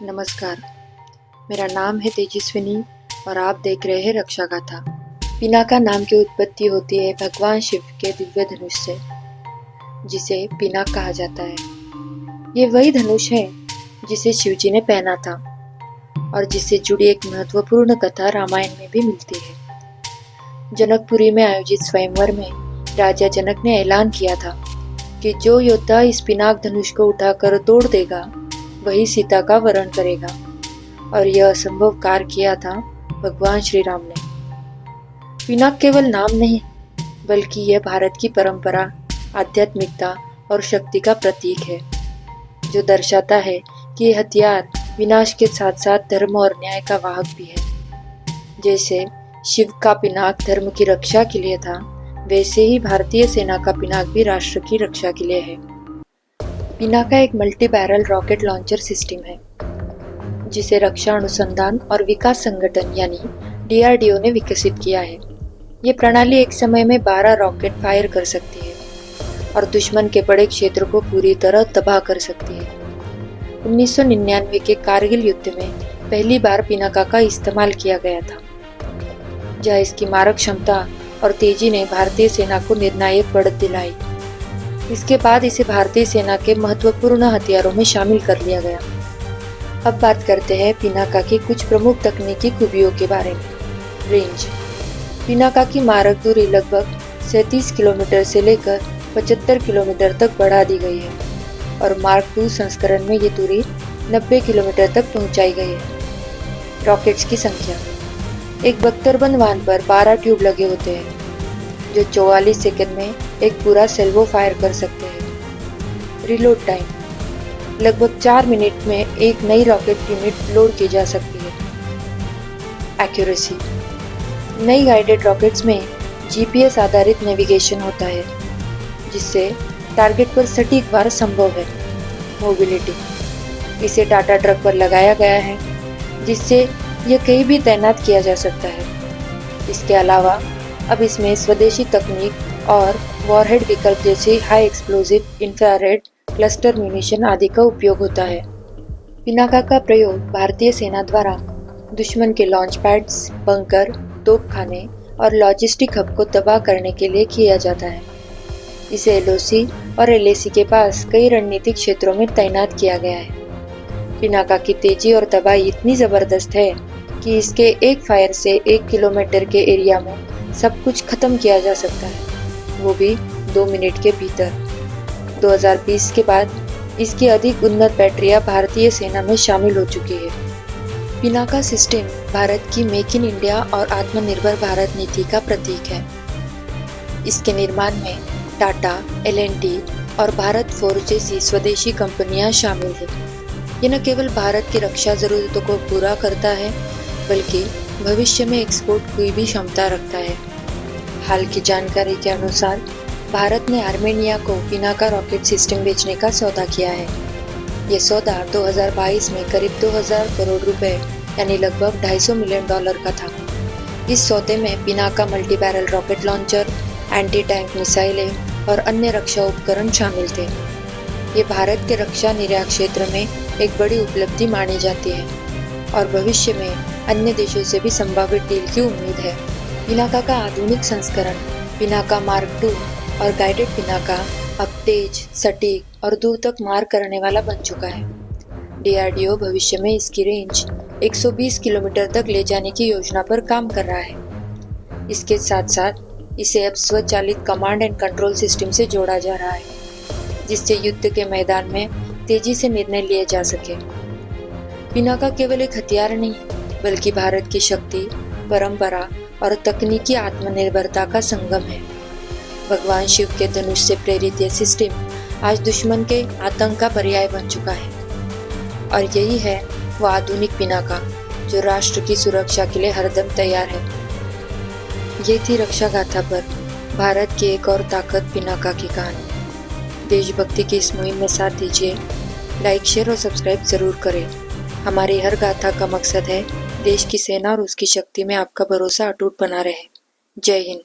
नमस्कार, मेरा नाम है तेजस्विनी और आप देख रहे हैं रक्षा गाथा। पिनाका नाम की उत्पत्ति होती है भगवान शिव के दिव्य धनुष से, जिसे पिनाक कहा जाता है। ये वही धनुष है जिसे शिवजी ने पहना था और जिससे जुड़ी एक महत्वपूर्ण कथा रामायण में भी मिलती है। जनकपुरी में आयोजित स्वयंवर में राजा जनक ने ऐलान किया था कि जो योद्धा इस पिनाक धनुष को उठाकर तोड़ देगा वही सीता का वरण करेगा, और यह असंभव कार्य किया था भगवान श्री राम ने। पिनाक केवल नाम नहीं बल्कि यह भारत की परंपरा, आध्यात्मिकता और शक्ति का प्रतीक है, जो दर्शाता है कि यह हथियार विनाश के साथ साथ धर्म और न्याय का वाहक भी है। जैसे शिव का पिनाक धर्म की रक्षा के लिए था, वैसे ही भारतीय सेना का पिनाक भी राष्ट्र की रक्षा के लिए है। पिनाका एक multi barrel rocket launcher system है, जिसे रक्षा अनुसंधान और विकास संगठन यानी DRDO ने विकसित किया है। ये प्रणाली एक समय में 12 रॉकेट फायर कर सकती है और दुश्मन के बड़े क्षेत्र को पूरी तरह तबाह कर सकती है। 1999 के कारगिल युद्ध में पहली बार पिनाका का इस्तेमाल किया गया था, जहाँ इसकी मारक क्षमता और तेजी ने भारतीय सेना को निर्णायक बढ़त दिलाई। इसके बाद इसे भारतीय सेना के महत्वपूर्ण हथियारों में शामिल कर लिया गया। अब बात करते हैं पिनाका की कुछ प्रमुख तकनीकी खूबियों के बारे में। रेंज। पिनाका की मारक दूरी लगभग 37 किलोमीटर से लेकर 75 किलोमीटर तक बढ़ा दी गई है और मार्क II संस्करण में ये दूरी 90 किलोमीटर तक पहुंचाई गई है। रॉकेट्स की संख्या। एक बख्तरबंद वाहन पर 12 ट्यूब लगे होते हैं, जो 44 सेकंड में एक पूरा सेल्वो फायर कर सकते हैं। Reload time. लगभग 4 मिनट में एक नई रॉकेट यूनिट लोड की जा सकती है। एक्यूरेसी। नई गाइडेड रॉकेट्स में GPS आधारित नेविगेशन होता है, जिससे टारगेट पर सटीक वार संभव है। मोबिलिटी। इसे टाटा ट्रक पर लगाया गया है, जिससे यह कहीं भी तैनात किया जा सकता है। इसके अलावा अब इसमें स्वदेशी तकनीक और वॉरहेड विकल्प जैसे high explosive infrared cluster munition आदि का उपयोग होता है। पिनाका का प्रयोग भारतीय सेना द्वारा दुश्मन के लॉन्च पैड्स, बंकर, तोपखाने और लॉजिस्टिक हब को तबाह करने के लिए किया जाता है। इसे LOC और LAC के पास कई रणनीतिक क्षेत्रों में तैनात किया गया है। पिनाका की तेजी और तबाही इतनी जबरदस्त है कि इसके एक फायर से 1 किलोमीटर के एरिया में सब कुछ खत्म किया जा सकता है, वो भी 2 मिनट के भीतर। 2020 के बाद इसकी अधिक उन्नत बैटरियां भारतीय सेना में शामिल हो चुकी है। पिनाका सिस्टम भारत की मेक इन इंडिया और आत्मनिर्भर भारत नीति का प्रतीक है। इसके निर्माण में टाटा, L&T और भारत फोर्ज जैसी स्वदेशी कंपनियां शामिल हैं। ये न केवल भारत की रक्षा जरूरतों को पूरा करता है, बल्कि भविष्य में एक्सपोर्ट की भी क्षमता रखता है। हाल की जानकारी के अनुसार भारत ने आर्मेनिया को पिनाका रॉकेट सिस्टम बेचने का सौदा किया है। ये सौदा 2022 में करीब 2000 करोड़ रुपए यानी लगभग $250 मिलियन का था। इस सौदे में Pinaka multi barrel rocket launcher, anti tank मिसाइलें और अन्य रक्षा उपकरण शामिल थे। ये भारत के रक्षा निर्यात क्षेत्र में एक बड़ी उपलब्धि मानी जाती है और भविष्य में अन्य देशों से भी संभावित डील की उम्मीद है। पिनाका का आधुनिक संस्करण पिनाका मार्क II और गाइडेड पिनाका अब तेज, सटीक और दूर तक मार करने वाला बन चुका है। DRDO भविष्य में इसकी रेंज 120 किलोमीटर तक ले जाने की योजना पर काम कर रहा है। इसके साथ साथ इसे अब स्वचालित कमांड एंड कंट्रोल सिस्टम से जोड़ा जा रहा है, जिससे युद्ध के मैदान में तेजी से निर्णय लिए जा सके। पिनाका केवल एक हथियार नहीं, बल्कि भारत की शक्ति, परंपरा और तकनीकी आत्मनिर्भरता का संगम है। भगवान शिव के धनुष से प्रेरित यह सिस्टम आज दुश्मन के आतंक का पर्याय बन चुका है, और यही है वह आधुनिक पिनाका जो राष्ट्र की सुरक्षा के लिए हरदम तैयार है। ये थी रक्षा गाथा पर भारत की एक और ताकत पिनाका की कहानी। देशभक्ति की इस मुहिम में साथ दीजिए। लाइक, शेयर और सब्सक्राइब जरूर करें। हमारी हर गाथा का मकसद है देश की सेना और उसकी शक्ति में आपका भरोसा अटूट बना रहे। जय हिंद।